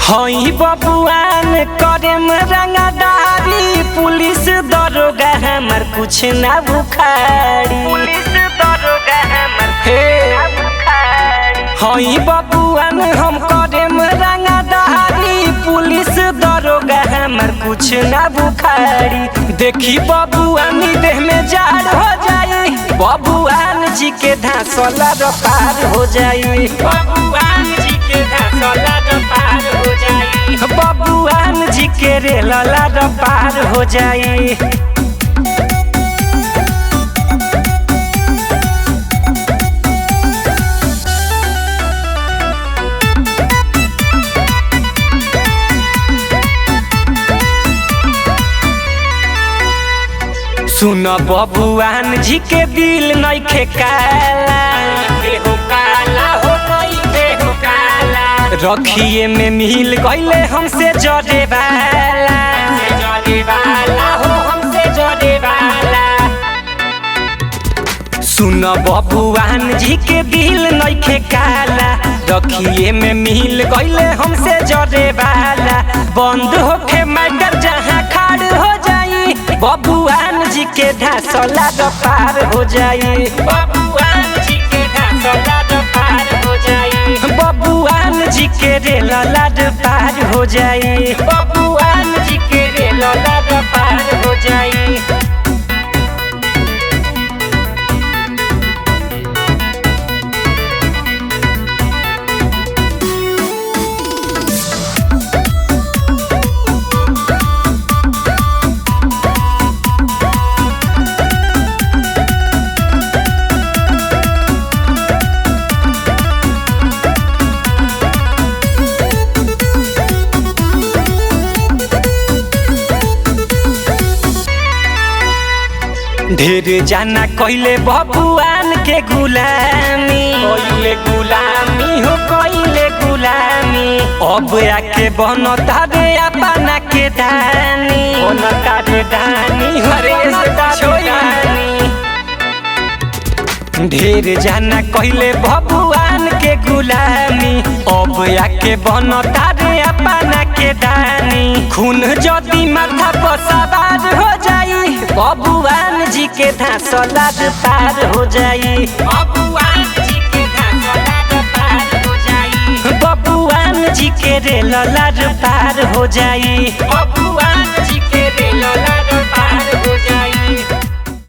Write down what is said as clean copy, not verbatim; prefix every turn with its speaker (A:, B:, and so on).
A: हई बबुआन करेम रंगदारी, पुलिस दरोगा हमर कुछ ना बुखारी। पुलिस दरोगा हमर हई बबुआन हम करेम रंगदारी, पुलिस दरोगा हमर कुछ ना बुखारी। देखी बबुआन देह में जाड़ हो जाई, बबुआन जी के धांसला पार हो जाई। बबुआन जी के धांसला पार हो जाई। बबुआन जी के रेलला पार हो जाई। सुन बबुआन जी के दिल नइखे काला, हो काला हो हो काला। रखिए में मिल गईले हमसे जरे वाला, हो हमसे जरे वाला। सुन बबुआन जी के दिल नइखे काला, रखिए में मिल गईले हमसे जरे वाला। बंद होके मैटर जहाँ खाड़ हो जाई, बबुआन जी के धांसला पार हो जाई। बबुआन जी के धांसला पार हो जाई। बबुआन जी के रेलला पार हो जाई। बबुआन जी के रेलला पार हो जाई। ढेर जाना कइले बबुआन के गुलामी, कइले गुलामी हो कइले गुलामी। अब आके बनता रे अपना के दानी, बनता रे दानी हरे छोयानी। ढेर जाना कइले बबुआन के गुलामी, अब आके बनता रे अपना के दानी। खून जदी माथा पर सवार हो जाई, बबुआन जी के धांसला पार हो जाई। बबुआन जी के धांसला पार हो जाई। बबुआन जी के रेलला पार हो जाई। बबुआन जी के रेलला